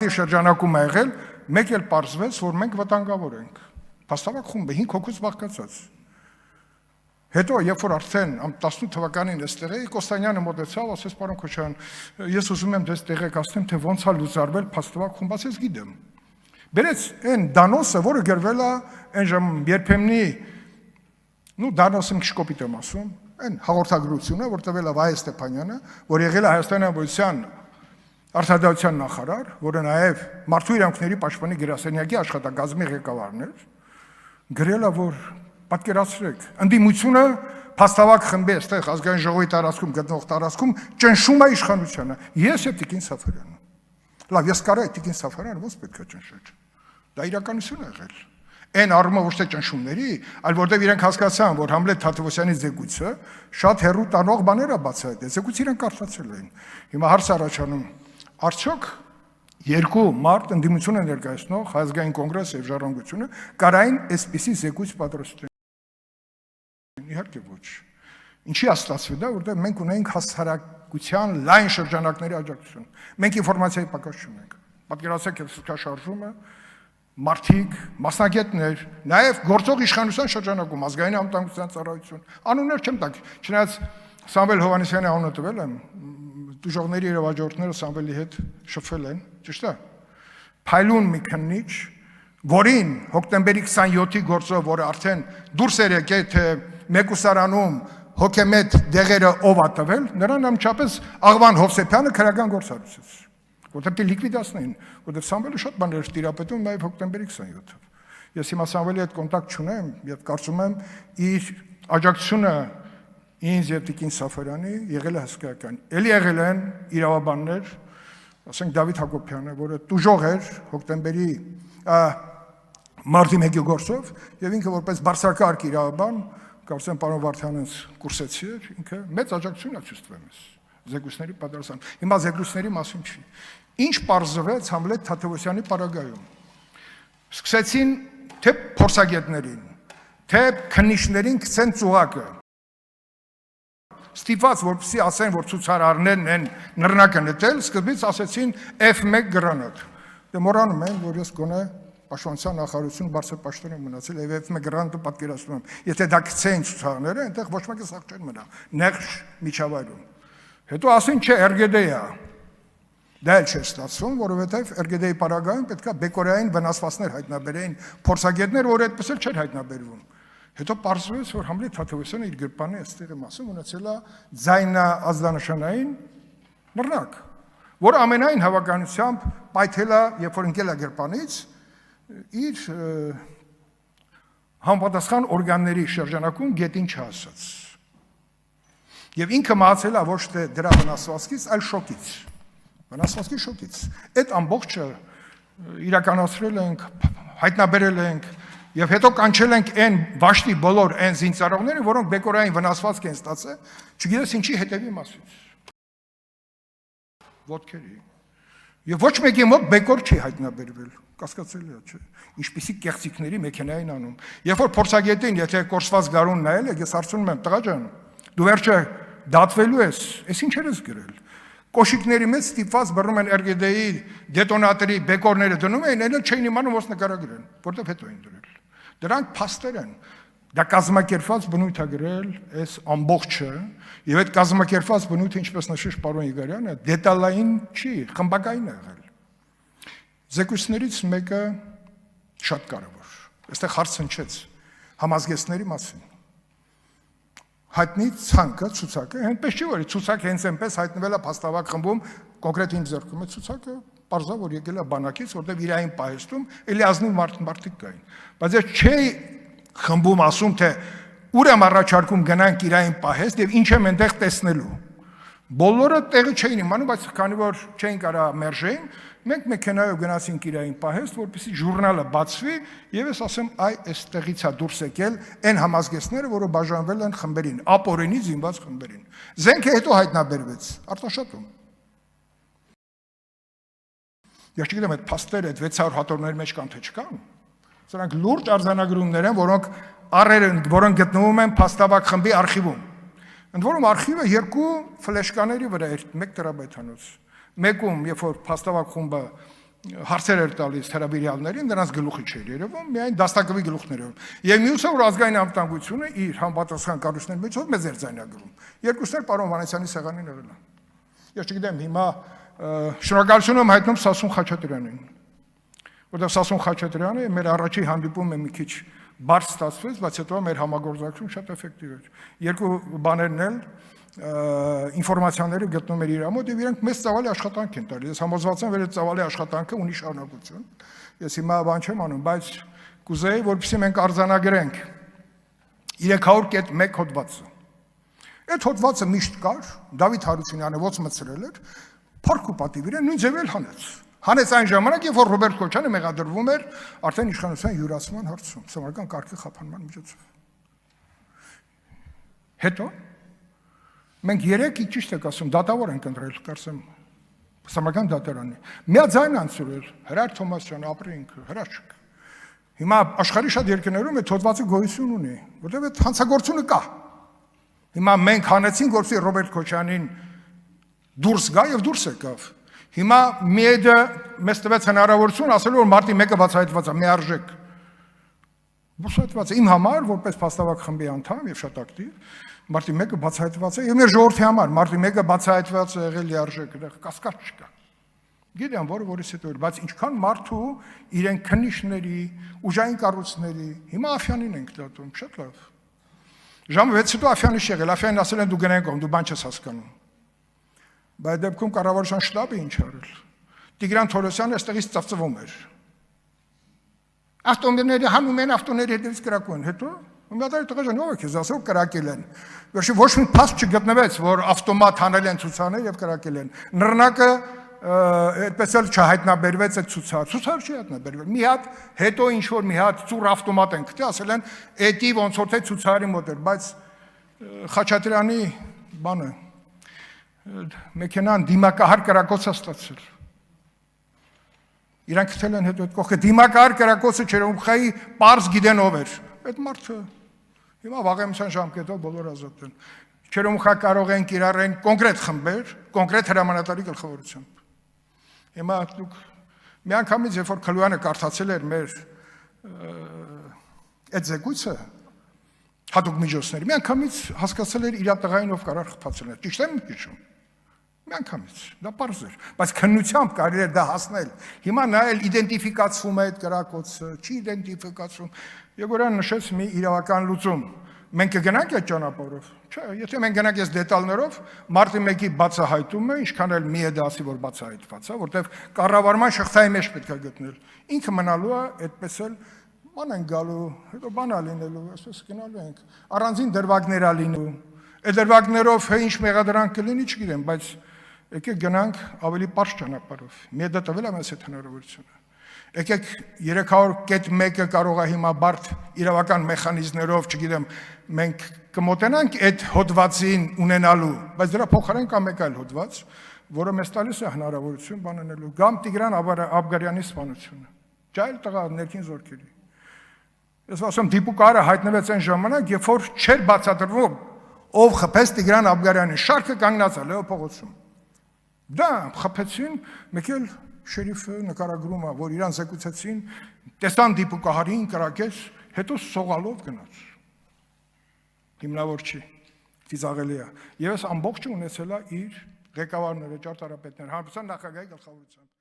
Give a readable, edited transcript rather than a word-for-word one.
կոնտակտի շրջանակում ա եղել, մեկ էլ պարզվեց, որ մենք վտանգավոր ենք։ Փաստավակ խումբը 5 հոգուց բաղկացած։ Հետո, երբ որ արդեն 18 թվականին այստեղ էի, Կոստանյանը մոտեցավ, ասեց, պարոն Քոչարյան, ես ուզում եմ դες տեղեկացնեմ, թե ոնց է լուծարվել փաստավակ խումբը, ասեց գիտեմ։ Բերեց այն դանոսը, որը գրվել է այն ժամ երբեմնի, դանոսը մի քիչ կոպիտ եմ ասում, այն հաղորդագրությունը, որ տվել է Վահե Ստեփանյանը, որ եղել է Հայաստանի Հանրապետության արտադրության նախարար, որը նաև մարդու իրավունքների պաշտպանի գրասենյակի աշխատակազմի ղեկավարն էր, գրել է, որ պատկերացրեք, ընդդիմությունը փաստավակ խմբի այստեղ ազգային ժողովի տարածքում գտնող տարածքում ճնշում է իշխանությանը։ Ես եւ Տիկին Սաֆարյանը։ Լավ, ես կարա Տիկին Սաֆարյանը ոնց պետք է ճնշել։ Դա իրականություն է եղել։ Այն առումով ոչ թե ճնշումների, այլ որտեղ իրենք հասկացան, որ Համլետ Թադևոսյանի զեկույցը շատ հեռու տանող բաներ է բացահայտել։ Զեկույցը իրենք կարդացել էին։ Հիմա հարց առաջանում, արդյոք երկու մարդ ընդդիմությունը ներկայացնող Ազգային կոնգրեսը եւ Ժառանգությունը կարային այսպիսի զեկույց պատրաստել։ Իհարկե ոչ։ Ինչի է ստացվել դա, որտեղ մենք ունենք հասարակության լայն շրջանակների աջակցություն։ Մենք ինֆորմացիայի պակաս չունենք։ Պատկերացրեք, այս շարժումը մարդիկ, մասնագետներ, նաև գործող իշխանության շրջանակում ազգային անվտանգության ծառայություն, անուններ չեմ տակ, չնայած Սամվել Հովհաննիսյանի անունը տվել եմ, դժողների եւ աջորդները Սամվելի հետ շփվել են, ճիշտ է։ Փայլուն մի քննիչ, որին հոկտեմբերի 27-ի գործով, որը արդեն դուրս էր եկել, թե մեկուսարանում հոգեմետ դեղերը ով է տվել, նրան անմիջապես Աղվան Հովսեփյանը քրական գործ արեցեց, որտեղ լիկվիդացնեին, որտեղ Սամվելը շատ բաներ տիրապետում նաև հոկտեմբերի 27-ով։ Ես հիմա Սամվելի հետ կոնտակտ չունեմ եւ կարծում եմ իր աջակցությունը ինձ եւ Տիկին Սաֆարյանի եղել է հսկայական։ Էլի եղել են իրավաբաններ, ասենք Դավիթ Հակոբյանը, որը տուժող էր հոկտեմբերի մարտի 1-ի գործով եւ ինքը որպես բարձրակարգ իրավաբան, կարծեմ պարոն Վարդանյանց կուրսեցի էր, ինքը մեծ աջակցություն է ցույց տվել մեզ զեկույցների պատրաստան։ Հիմա զեկույցների մասին չի։ Ինչ պարզվեց Համլետ Թադևոսյանի պարագայում։ Սկսեցին թե փորձագետներին, թե քննիչներին գցեն ծուղակը։ Ստիպված, որպեսզի ասեն, որ ցուցարարներն են նռնակը նետել, սկզբից ասեցին F1 գրանատ։ Դե մոռանում են, որ ես գոնե Պաշտպանության նախարարություն բարձր պաշտոնում մնացել եւ F1 գրանտը պատկերացնում եմ։ Եթե դա գցեին ցուցարարները, այնտեղ ոչ մեկը սաղ չեն մնա։ Նեղջ միջավայրում։ Հետո ասեն, չէ, RGD-ա։ Դա էլ չէր ստացվում, որովհետև RGD-ի պարագայում պետքա բեկորային վնասվածքներ հայտնաբերեին փորձագետներ, որ այդպես էլ չէր հայտնաբերվում։ Հետո պարզվեց, որ Համլետ Թադևոսյանը իր գրպանի այստեղ մասում ունեցել է ձայնազդանշանային նռնակ, որը ամենայն հավանականությամբ պայթել է, երբ որ ընկել է գրպանից, իր համապատասխան օրգանների շրջանակում գետին չհասած։ Եվ ինքը մահացել է ոչ թե դրա վնասվածքից, այլ շոկից։ Վնասվածքի շոկից։ Այդ ամբողջը իրականացրել ենք, հայտնաբերել ենք եւ հետո կանչել ենք այն վաշտի բոլոր այն զինծառայողները, որոնք բեկորային վնասվածք են ստացել, չգիտես ինչի հետևի մասից։ Ոտքերի։ Եվ ոչ մեկի մոտ բեկոր չի հայտնաբերվել։ Կասկածելի է, չէ։ Ինչպիսի կեղծիքների մեքենային անում։ Երբ որ փորձագետին, եթե կորսված գարուն նայել եք, ես հարցնում եմ, տղա ջան, դու վերջը դատվելու ես, այս ինչեր ես գրել։ Կոշիկների մեջ ստիպված բռնում են RGD-ի դետոնատորի բեկորները դնում էին, այլ չէին իմանում ոնց նկարագրեն, որտեղ հետո էին դրել։ Դրանք փաստեր են։ Դա կազմակերպված բնույթ է գրել, այս ամբողջը, եւ այդ կազմակերպված բնույթը, ինչպես նշեց պարոն Իգարյանը, դետալային չի, խմբակային է եղել։ Զեկույցներից մեկը շատ կարևոր։ Այստեղ հարց հնչեց համազգեստների մասին։ Հայտնի ցանկը, ցուցակը, այնպես չի, որ ցուցակը հենց այնպես հայտնվել է փաստավակ խմբում, կոնկրետ իմ ձեռքում է ցուցակը, պարզա որ եկել է բանակից, որտեղ իրային պահեստում էլի ազնիվ մարդիկ կային։ Բայց ես չէի խմբում ասում, թե ուր եմ առաջարկում գնանք իրային պահեստ եւ ինչ եմ այնտեղ տեսնելու։ Բոլորը տեղը չէին իմանում, բայց քանի որ չէին կարող մերժեին, մենք մեքենայով գնացինք իրային պահեստ, որպեսզի ժուրնալը բացվի եւ ես ասեմ, այ այստեղից է դուրս եկել այն համազգեստները, որը բաժանվել են խմբերին, ապօրինի զինված խմբերին։ Զենքը հետո հայտնաբերվեց Արտաշատում։ Ես չգիտեմ, այդ փաստերը, այդ 600 հատորների մեջ կան թե չկան։ Սրանք լուրջ արձանագրումներ են, որոնք գտնվում են փաստավակ խմբի արխիվում։ Ընդ որում արխիվը երկու ֆլեշկաների վրա էր, 1 տերաբայթանոց։ Մեկում, երբ որ փաստավակ խումբը հարցեր էր տալիս հրավիրյալներին, նրանց գլուխի չէր երևում, միայն դաստակվի գլուխներով։ Եվ մյուսը, որ ազգային անվտանգությունը իր համապատասխան կառույցների միջով մեզ էր ձայնագրում։ Երկուսն էլ պարոն Վանեսյանի սեղանին եղել են։ Ես չգիտեմ, հիմա շնորհակալություն եմ հայտնում Սասուն Խաչատրյանին, որտեղ Սասուն Խաչատրյանը մեր առաջի հանդիպումը մի քիչ բարձ ստացվեց, բայց հետո մեր համագործակցությունը շատ էֆեկտիվ էր։ Երկու բաներն էլ ինֆորմացիաները գտնում էր իր մոտ եւ իրենք մեծ ծավալի աշխատանք են տալիս։ Ես համոզված եմ, որ այդ ծավալի աշխատանքը ունի շարունակություն։ Ես հիմա բան չեմ անում, բայց կուզեի, որպեսզի մենք արձանագրենք 301 հոդվածը։ Այդ հոդվածը միշտ կար, Դավիթ Հարությունյանը ոնց մտցրել էր, փառք ու պատիվ իրեն նույն ձևել հանեց։ Հանեց այն ժամանակ, երբ որ Ռոբերտ Քոչյանը մեղադրվում էր արդեն իշխանության յուրացման հարցում, սովորական կարգի խափանման միջոցով։ Հետո մենք 3 ճիշտ եք ասում, դատավոր ենք ընտրել, կարծեմ, Սամական դատարանի։ Միաձայն անցրել Հրար Թոմասյան, ապրենք, հրաշք։ Հիմա աշխարհի շատ երկրներում այդ հոդվածը գոյություն ունի, որտեղ այդ հանցագործությունը կա։ Հիմա մենք հանեցինք, որպեսզի Ռոբերտ Քոչյանին դուրս գա եւ դուրս եկավ։ Հիմա միեդը մեզ տվեց հնարավորություն ասելու, որ մարտի 1-ը բացահայտված է, միարժեք։ Բացահայտված է իմ համար, որպես փաստավակ խմբի անդամ եւ շատ ակտիվ, մարտի 1-ը բացահայտված է եւ մեր ժողովրդի համար մարտի 1-ը բացահայտված է եղել լիարժեք, այդտեղ կասկած չկա։ Գիտեմ, որից հետո էր, բայց ինչքան մարդու իրեն քննիչների, ուժային կառույցների, հիմա Աֆյանին ենք դատում, շատ լավ։ Ժամը 6-ից հետո Աֆյանը եղել, Աֆյանին ասել են դու գնանք ում, դու բան չես հասկանում։ Բայց դեպքում կառավարության շտաբը ինչ արել։ Տիգրան Թորոսյանը այստեղից ծծվում էր։ Ավտոմобիլները հանում են, ավտոների հետևից կրակում են, հետո ումյադարի տղաժան ով է քեզ ասել կրակել են։ Վերջի ոչ մի փաստ չգտնվեց, որ ավտոմատ հանել են ցուցաներ եւ կրակել են։ Նռնակը այդպես էլ չհայտնաբերվեց այդ ցուցարը չի հայտնաբերվել։ Մի հատ հետո ինչ որ մի հատ ծուռ ավտոմատ են գտել, ասել են էդի ոնց որ թե ցուցարի մոտ էր, բայց Խաչատրյանի բանը մեքենան դիմակահար կրակոց է ստացել։ Իրանք գտել են հետո այդ կողքը դիմակահար կրակոցը Չերեմուխայի պարզ գիտեն ով էր։ Այդ մարդը հիմա վաղեմության ժամկետով բոլոր ազատ են։ Չերեմուխա կարող են կիրառեն կոնկրետ խմբեր, կոնկրետ հրամանատարի գլխավորությամբ։ Հիմա դուք միանգամից երբ որ Քլոյանը կարդացել էր մեր այդ զեկույցը հատուկ միջոցների, միանգամից հասկացել էր իր տղային ով կարար խփացել է։ Ճիշտ եմ հիշում։ Միանգամից, դա պարզ էր, բայց քննությամբ կարելի էր դա հասնել։ Հիմա նա էլ իդենտիֆիկացվում է այդ կրակոցը, չի իդենտիֆիկացվում։ Եգորյան նշեց մի իրավական լուծում։ Մենք կգնանք այդ ճանապարհով։ Չէ, եթե մենք գնանք այս դետալներով, մարտի 1-ի բացահայտումը, ինչքան էլ մի է դասի, որ բացահայտված է, որտեղ կառավարման շղթայի մեջ պետք է գտնել։ Ինքը մնալու է այդպես էլ բան են գալու, հետո բան է լինելու, այսպես գնալու ենք։ Առանձին դրվագներ է լինելու։ Այդ դրվագներով ինչ մեղադրանք կլինի, չգիտեմ, բայց եկեք գնանք ավելի պարզ ճանապարհով։ Միեդը տվել է մեզ այդ հնարավորությունը։ Եկեք 300.1-ը կարող է հիմա բարդ իրավական մեխանիզմներով, չգիտեմ, մենք կմոտենանք այդ հոդվածին ունենալու, բայց դրա փոխարեն կա մեկ այլ հոդված, որը մեզ տալիս է հնարավորություն բանանելու, կամ Տիգրան Աբգարյանի սպանությունը։ Ջայլ տղա ներքին զորքերի։ Ես ասում դիպուկարը հայտնվեց այն ժամանակ, երբ որ չէր բացատրվում, ով խփեց Տիգրան Աբգարյանին, շարքը կանգնած է Լեո փողոցում։ Դա խփեցին, մեկ էլ շերիֆը նկարագրում է, որ իրան զեկուցեցին, տեսան դիպուկահարին կրակեց, հետո սողալով գնաց։ Հիմնավոր չի, ծիծաղելի է։ Եվ այս ամբողջը ունեցել է իր ղեկավարները, ճարտարապետները, հանրապետության նախագահի գլխավորությամբ։